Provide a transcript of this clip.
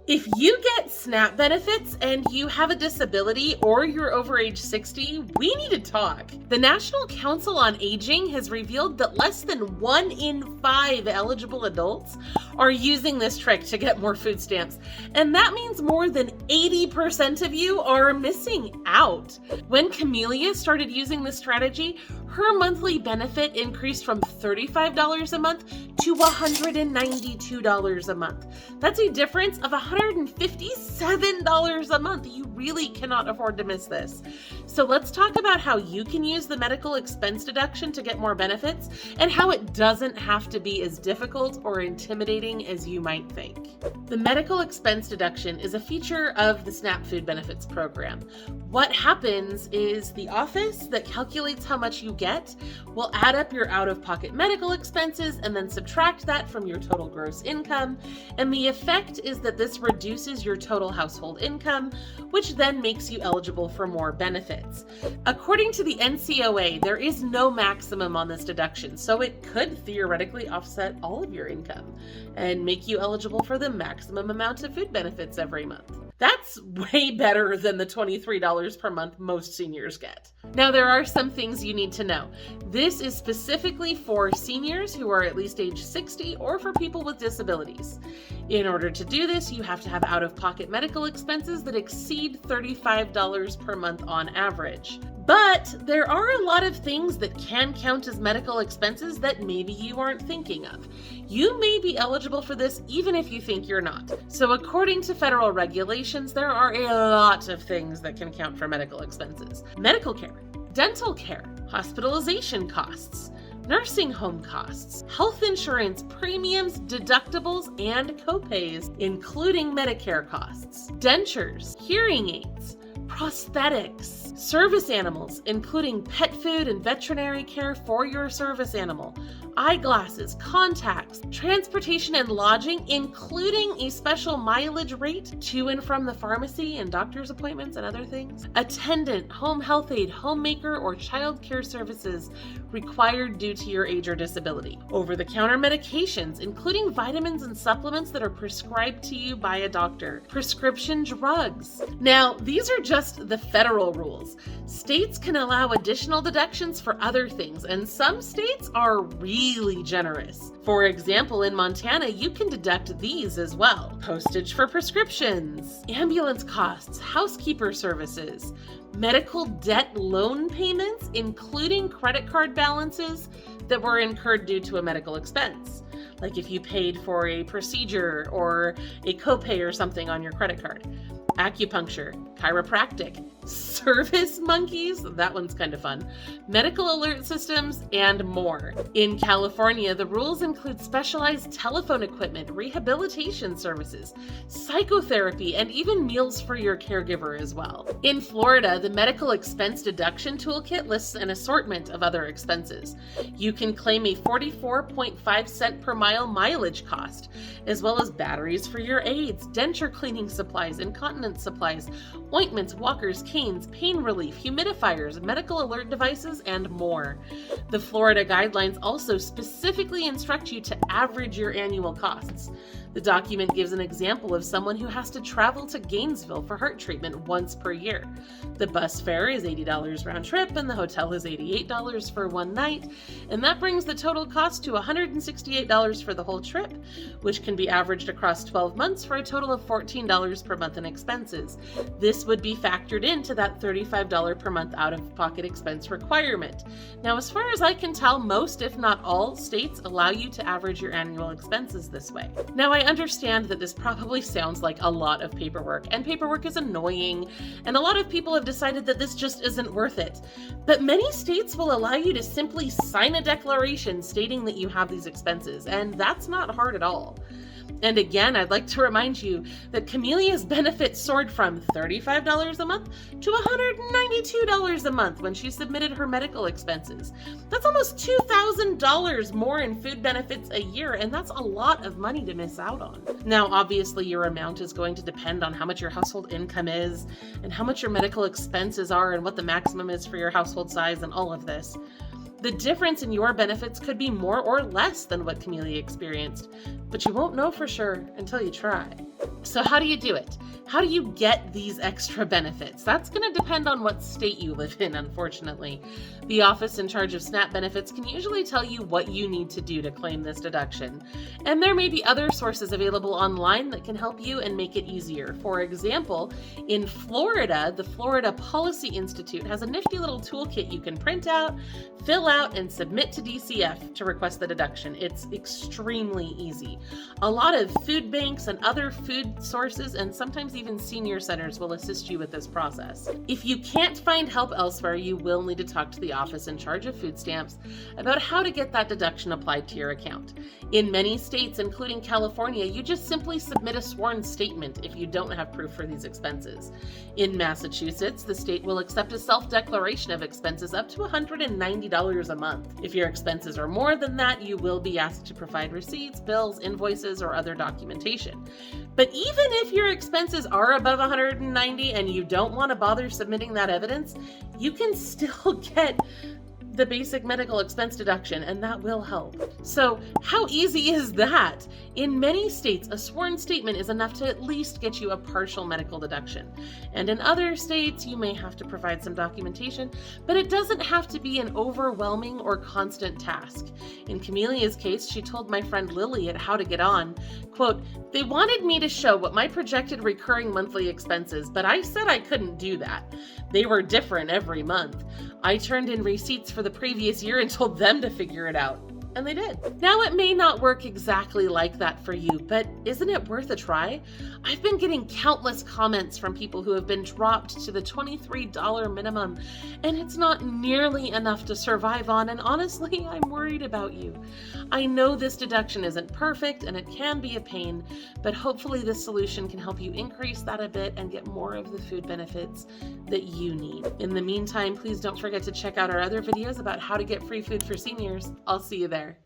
If you get SNAP benefits and you have a disability or you're over age 60, we need to talk. The National Council on Aging has revealed that less than 1 in 5 eligible adults are using this trick to get more food stamps. And that means more than 80% of you are missing out. When Camellia started using this strategy, her monthly benefit increased from $35 a month to $192 a month. That's a difference of $157 a month. You really cannot afford to miss this. So let's talk about how you can use the medical expense deduction to get more benefits and how it doesn't have to be as difficult or intimidating as you might think. The medical expense deduction is a feature of the SNAP Food Benefits program. What happens is the office that calculates how much you get will add up your out-of-pocket medical expenses and then subtract that from your total gross income. And the effect is that this reduces your total household income, which then makes you eligible for more benefits. According to the NCOA, there is no maximum on this deduction, so it could theoretically offset all of your income and make you eligible for the maximum amount of food benefits every month. That's way better than the $23 per month most seniors get. Now, there are some things you need to know. This is specifically for seniors who are at least age 60 or for people with disabilities. In order to do this, you have to have out-of-pocket medical expenses that exceed $35 per month on average. But there are a lot of things that can count as medical expenses that maybe you aren't thinking of. You may be eligible for this even if you think you're not. So according to federal regulations, there are a lot of things that can count for medical expenses. Medical care, dental care, hospitalization costs, nursing home costs, health insurance premiums, deductibles, and copays, including Medicare costs, dentures, hearing aids, prosthetics, service animals, including pet food and veterinary care for your service animal, eyeglasses, contacts, transportation and lodging, including a special mileage rate to and from the pharmacy and doctor's appointments and other things, attendant, home health aide, homemaker, or child care services required due to your age or disability, over-the-counter medications, including vitamins and supplements that are prescribed to you by a doctor, prescription drugs. Now, these are just the federal rules. States can allow additional deductions for other things, and some states are really generous. For example, in Montana, you can deduct these as well: postage for prescriptions, ambulance costs, housekeeper services, medical debt loan payments, including credit card balances that were incurred due to a medical expense, like if you paid for a procedure or a copay or something on your credit card, acupuncture, chiropractic, service monkeys, that one's kind of fun, medical alert systems, and more. In California, the rules include specialized telephone equipment, rehabilitation services, psychotherapy, and even meals for your caregiver as well. In Florida, the medical expense deduction toolkit lists an assortment of other expenses. You can claim a 44.5 cent per mile mileage cost, as well as batteries for your aids, denture cleaning supplies, incontinence supplies, ointments, walkers, canes, pain relief, humidifiers, medical alert devices, and more. The Florida guidelines also specifically instruct you to average your annual costs. The document gives an example of someone who has to travel to Gainesville for heart treatment once per year. The bus fare is $80 round trip, and the hotel is $88 for one night, and that brings the total cost to $168 for the whole trip, which can be averaged across 12 months for a total of $14 per month in expenses. This would be factored into that $35 per month out-of-pocket expense requirement. Now, as far as I can tell, most, if not all, states allow you to average your annual expenses this way. Now, I understand that this probably sounds like a lot of paperwork, and paperwork is annoying, and a lot of people have decided that this just isn't worth it. But many states will allow you to simply sign a declaration stating that you have these expenses, and that's not hard at all. And again, I'd like to remind you that Camelia's benefit soared from $35 a month to $192 a month when she submitted her medical expenses. That's almost $2,000 more in food benefits a year, and that's a lot of money to miss out on. Now, obviously, your amount is going to depend on how much your household income is, and how much your medical expenses are, and what the maximum is for your household size, and all of this. The difference in your benefits could be more or less than what Camellia experienced, but you won't know for sure until you try. So how do you do it? How do you get these extra benefits? That's going to depend on what state you live in, unfortunately. The office in charge of SNAP benefits can usually tell you what you need to do to claim this deduction. And there may be other sources available online that can help you and make it easier. For example, in Florida, the Florida Policy Institute has a nifty little toolkit you can print out, fill out, and submit to DCF to request the deduction. It's extremely easy. A lot of food banks and other food sources, and sometimes even senior centers, will assist you with this process. If you can't find help elsewhere, you will need to talk to the office in charge of food stamps about how to get that deduction applied to your account. In many states, including California, you just simply submit a sworn statement if you don't have proof for these expenses. In Massachusetts, the state will accept a self-declaration of expenses up to $190 a month. If your expenses are more than that, you will be asked to provide receipts, bills, invoices, or other documentation. But even if your expenses are above $190 and you don't want to bother submitting that evidence, you can still get the basic medical expense deduction, and that will help. So how easy is that? In many states, a sworn statement is enough to at least get you a partial medical deduction. And in other states, you may have to provide some documentation, but it doesn't have to be an overwhelming or constant task. In Camelia's case, she told my friend Lily at How to Get On, quote, "They wanted me to show what my projected recurring monthly expenses, but I said I couldn't do that. They were different every month. I turned in receipts for the previous year and told them to figure it out." And they did. Now, it may not work exactly like that for you, but isn't it worth a try? I've been getting countless comments from people who have been dropped to the $23 minimum, and it's not nearly enough to survive on, and honestly, I'm worried about you. I know this deduction isn't perfect, and it can be a pain, but hopefully this solution can help you increase that a bit and get more of the food benefits that you need. In the meantime, please don't forget to check out our other videos about how to get free food for seniors. I'll see you there.